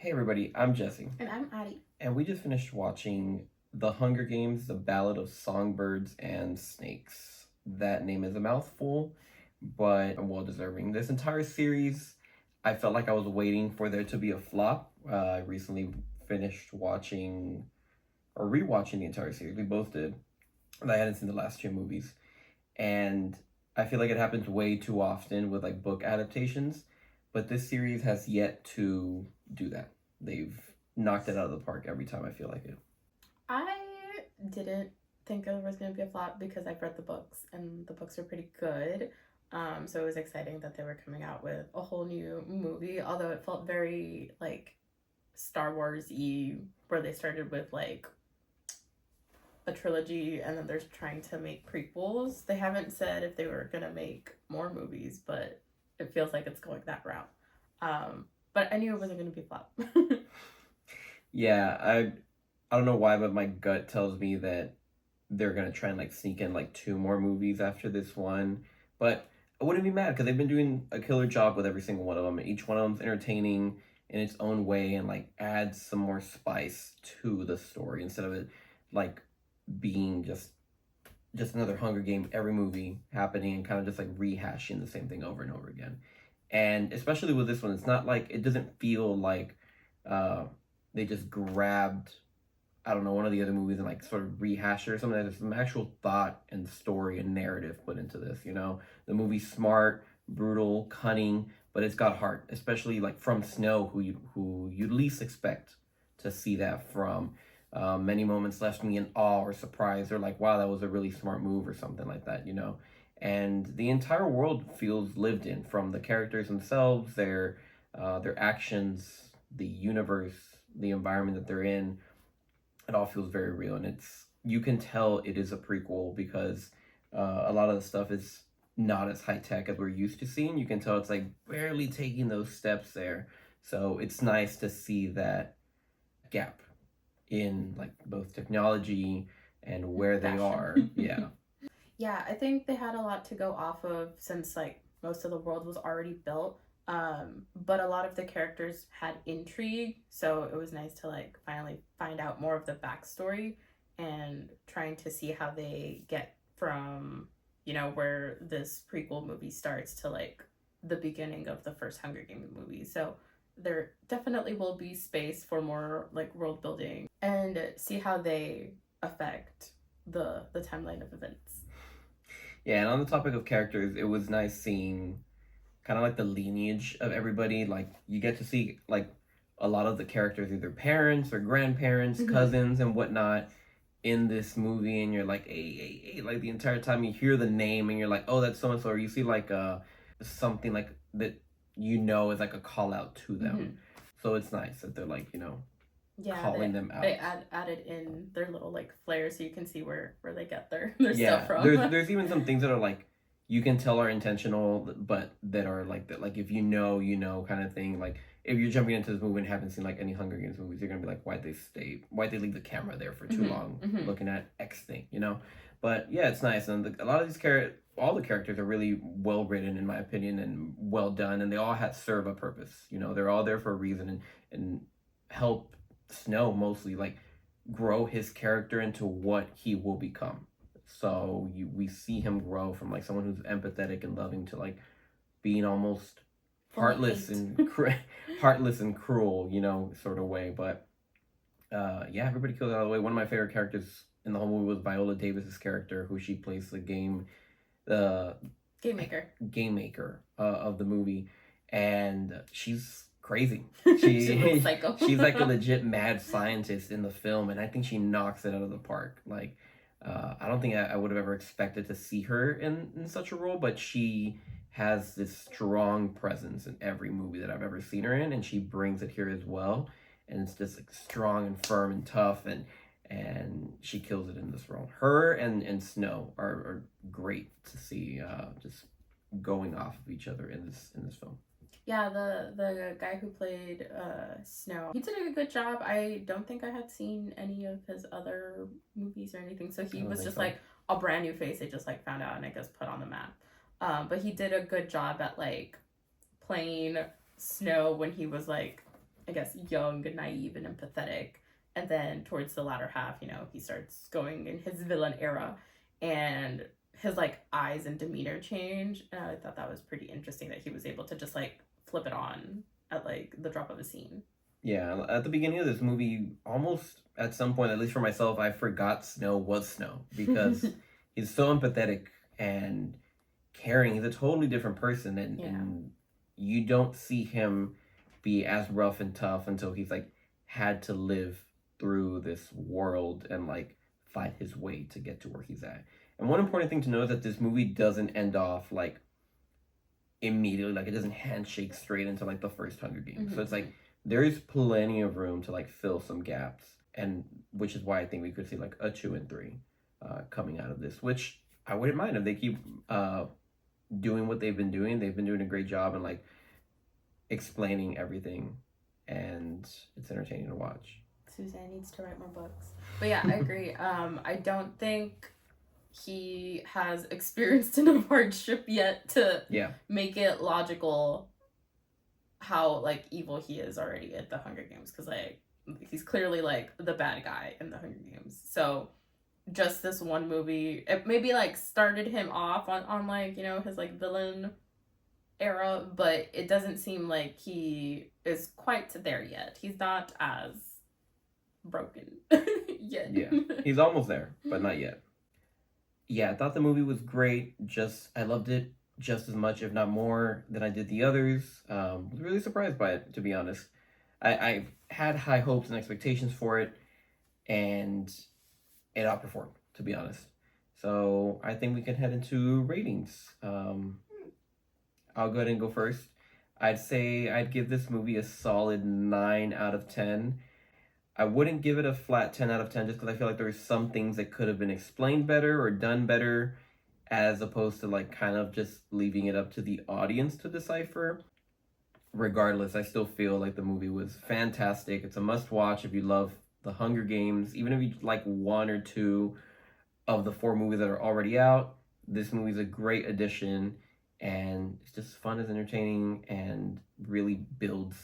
Hey everybody, I'm Jesse, And I'm Addie. and we just finished watching The Hunger Games, The Ballad of Songbirds and Snakes. That name is a mouthful, but well deserving. This entire series, I felt like I was waiting for there to be a flop. I recently finished watching or rewatching the entire series. We both did. And I hadn't seen the last two movies. And I feel like it happens way too often with like book adaptations, but this series has yet to do that. They've knocked it out of the park every time I feel like it. I didn't think it was going to be a flop because I've read the books and the books are pretty good. So it was exciting that they were coming out with a whole new movie, although it felt very like Star Wars-y, where they started with like a trilogy and then they're trying to make prequels. They haven't said if they were going to make more movies, but it feels like it's going that route. But I knew it wasn't going to be a flop. Yeah, I don't know why, but my gut tells me that they're gonna try and like sneak in like two more movies after this one. But I wouldn't be mad because they've been doing a killer job with every single one of them. Each one of them's entertaining in its own way and like adds some more spice to the story instead of it like being just another Hunger Game every movie happening and kind of just like rehashing the same thing over and over again. And especially with this one, it's not like it doesn't feel like uh, they just grabbed I don't know one of the other movies and like sort of rehashed it or something. There's some actual thought and story and narrative put into this. You know, the movie's smart, brutal, cunning, but it's got heart. Especially like from Snow, who you'd least expect to see that from. Many moments left me in awe or surprise or like, wow, that was a really smart move or something like that. You know, and the entire world feels lived in from the characters themselves, their actions, the universe, the environment that they're in. It all feels very real, and it's you can tell it is a prequel because a lot of the stuff is not as high tech as we're used to seeing. You can tell it's like barely taking those steps there. So it's nice to see that gap in like both technology and where they are. Fashion. Yeah. Yeah, I think they had a lot to go off of since like most of the world was already built. But a lot of the characters had intrigue, so it was nice to like finally find out more of the backstory and trying to see how they get from, where this prequel movie starts to like the beginning of the first Hunger Games movie. So there definitely will be space for more like world building and see how they affect the timeline of events. Yeah, and on the topic of characters, it was nice seeing kind of like the lineage of everybody. Like you get to see like a lot of the characters, either parents or grandparents, Mm-hmm. cousins, and whatnot in this movie, and you're like, hey, like the entire time you hear the name, and you're like, oh, that's so and so, or you see like something like that is like a call out to Mm-hmm. them. So it's nice that they're like Yeah, calling them out. they added in their little like flair so you can see where they get their stuff Yeah, from. there's even some things that are like you can tell are intentional, but that are like that. Like if you know, kind of thing. Like if you're jumping into this movie and haven't seen like any Hunger Games movies, you're gonna be like, why'd they leave the camera there for too Mm-hmm. long, Mm-hmm. looking at X thing, you know? But yeah, it's nice, and a lot of all the characters are really well written in my opinion and well done, and they all have serve a purpose. You know, they're all there for a reason and help Snow mostly like grow his character into what he will become. So we see him grow from like someone who's empathetic and loving to like being almost Full of heartless hate. and heartless and cruel, sort of way. But yeah, everybody kills out of the way. One of my favorite characters in the whole movie was Viola Davis's character, who she plays the Game maker. game maker of the movie, and she's crazy. She looks psycho. She's like a legit mad scientist in the film, and I think she knocks it out of the park. Like, I don't think I would have ever expected to see her in such a role, but she has this strong presence in every movie that I've ever seen her in, and she brings it here as well. And it's just like strong and firm and tough, and she kills it in this role. Her and Snow are great to see, just going off of each other in this film. Yeah, the guy who played Snow, he did a good job. I don't think I had seen any of his other movies or anything, so he was just So. like a brand new face they just like found out and I guess put on the map. But he did a good job at like playing Snow when he was like I guess, young, naive, and empathetic. And then towards the latter half, he starts going in his villain era, and his like eyes and demeanor change. And I thought that was pretty interesting that he was able to just like flip it on at like the drop of a scene. Yeah, at the beginning of this movie, almost at some point, at least for myself, I forgot Snow was Snow because he's so empathetic and caring. He's a totally different person, Yeah. and you don't see him be as rough and tough until he's like had to live through this world and like fight his way to get to where he's at. And one important thing to know is that this movie doesn't end off like immediately, like it doesn't handshake straight into like the first Hunger Games. So it's like there is plenty of room to like fill some gaps, and which is why I think we could see like a 2 and 3 coming out of this, which I wouldn't mind if they keep doing what they've been doing. They've been doing a great job and like explaining everything, and it's entertaining to watch. Suzanne needs to write more books. But yeah, I agree. I don't think he has experienced enough hardship yet to make it logical how like evil he is already at the Hunger Games, because like he's clearly like the bad guy in the Hunger Games. So just this one movie, it maybe like started him off on like his like villain era, but it doesn't seem like he is quite there yet. He's not as broken yet. Yeah, he's almost there, but not yet. Yeah, I thought the movie was great. I loved it just as much, if not more, than I did the others. Was really surprised by it, to be honest. I had high hopes and expectations for it, and it outperformed, to be honest. So I think we can head into ratings. I'll go ahead and go first. I'd say I'd give this movie a solid 9 out of 10. I wouldn't give it a flat 10 out of 10 just because I feel like there's some things that could have been explained better or done better, as opposed to like kind of just leaving it up to the audience to decipher. Regardless, I still feel like the movie was fantastic. It's a must watch if you love the Hunger Games. Even if you like one or two of the 4 movies that are already out, this movie's a great addition, and it's just fun, as entertaining, and really builds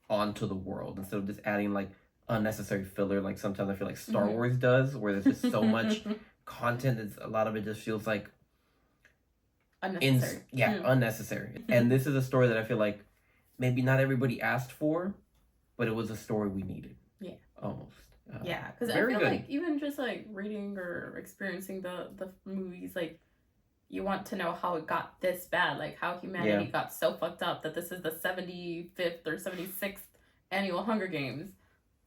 onto the world instead of just adding like unnecessary filler like sometimes I feel like Star Wars does, where there's just so much content. It's a lot of it just feels like unnecessary. Unnecessary. And this is a story that I feel like maybe not everybody asked for, but it was a story we needed. Yeah, almost. Yeah, because I feel like even just like reading or experiencing the movies, like you want to know how it got this bad, like how humanity got so fucked up that this is the 75th or 76th annual Hunger Games.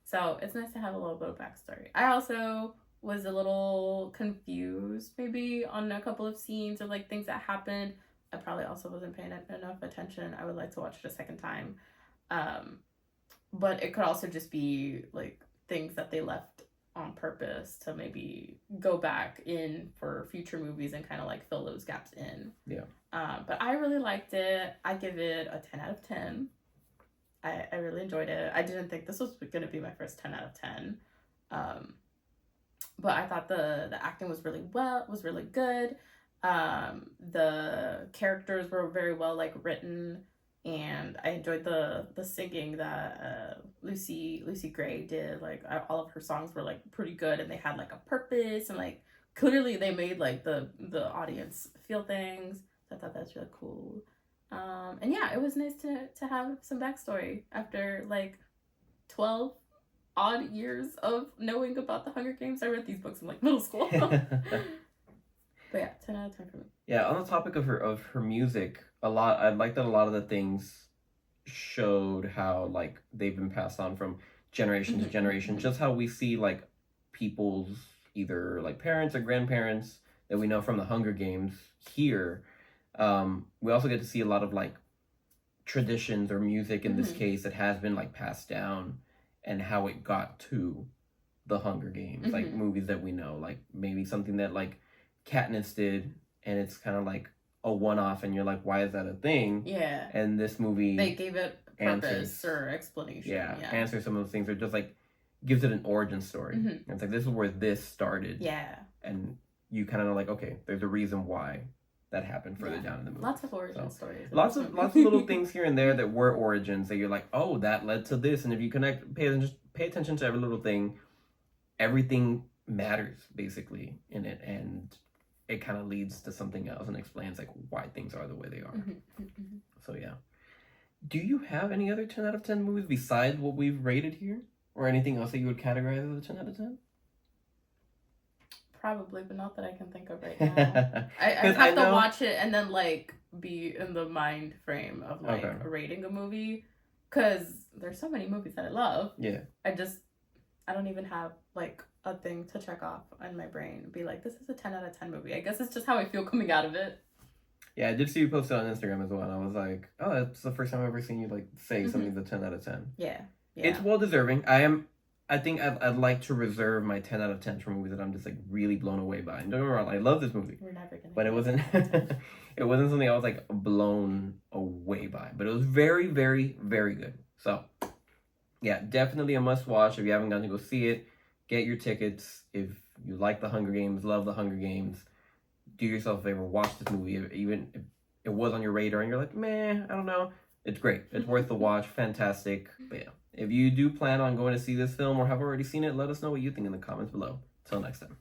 So it's nice to have a little bit of backstory. I also was a little confused maybe on a couple of scenes or like things that happened. I probably also wasn't paying enough attention. I would like to watch it a second time. But it could also just be like things that they left on purpose to maybe go back in for future movies and kind of like fill those gaps in. Yeah. But I really liked it. I give it a 10 out of 10. I really enjoyed it. I didn't think this was going to be my first 10 out of 10. But I thought the acting was really good. The characters were very well like written, and I enjoyed the singing that Lucy Gray did. Like all of her songs were like pretty good, and they had like a purpose, and like clearly they made like the audience feel things. So I thought that's really cool. And yeah, it was nice to have some backstory after like 12 odd years of knowing about the Hunger Games. I read these books in like middle school. But yeah, 10 out of 10 for me. Yeah, on the topic of her music, I like that a lot of the things showed how like they've been passed on from generation to generation. Just how we see like people's either like parents or grandparents that we know from the Hunger Games here. We also get to see a lot of like traditions or music in this case that has been like passed down, and how it got to the Hunger Games, like movies that we know, like maybe something that like Katniss did, and it's kind of like a one-off, and you're like, why is that a thing? Yeah. And this movie, they gave it purpose or explanation. Yeah, answers some of those things, or just like gives it an origin story. And it's like, this is where this started. Yeah. And you kind of know like, okay, there's a reason why that happened further Yeah. down in the movie. Lots of origin stories. in Lots this of movie. little things here and there that were origins that you're like, oh, that led to this. And if you pay attention to every little thing, everything matters basically in it, and it kind of leads to something else and explains like why things are the way they are. So yeah. Do you have any other 10 out of 10 movies besides what we've rated here? Or anything else that you would categorize as a 10 out of 10? Probably, but not that I can think of right now. I'd have to watch it and then like be in the mind frame of like rating a movie, because there's so many movies that I love. Yeah. I don't even have like a thing to check off on my brain. Be like, this is a 10 out of 10 movie. I guess it's just how I feel coming out of it. Yeah, I did see you post it on Instagram as well, and I was like, oh, that's the first time I've ever seen you like say something's a 10 out of 10. Yeah. It's well deserving. I think I'd like to reserve my 10 out of 10 for movies that I'm just like really blown away by. And don't get me wrong, I love this movie. We're never gonna. But it wasn't it wasn't something I was like blown away by. But it was very, very, very good. So yeah, definitely a must watch. If you haven't gotten to go see it, get your tickets. If you like the Hunger Games, love the Hunger Games, do yourself a favor, watch this movie. Even if it was on your radar and you're like, meh, I don't know. It's great. It's worth the watch. Fantastic. But yeah, if you do plan on going to see this film or have already seen it, let us know what you think in the comments below. Till next time.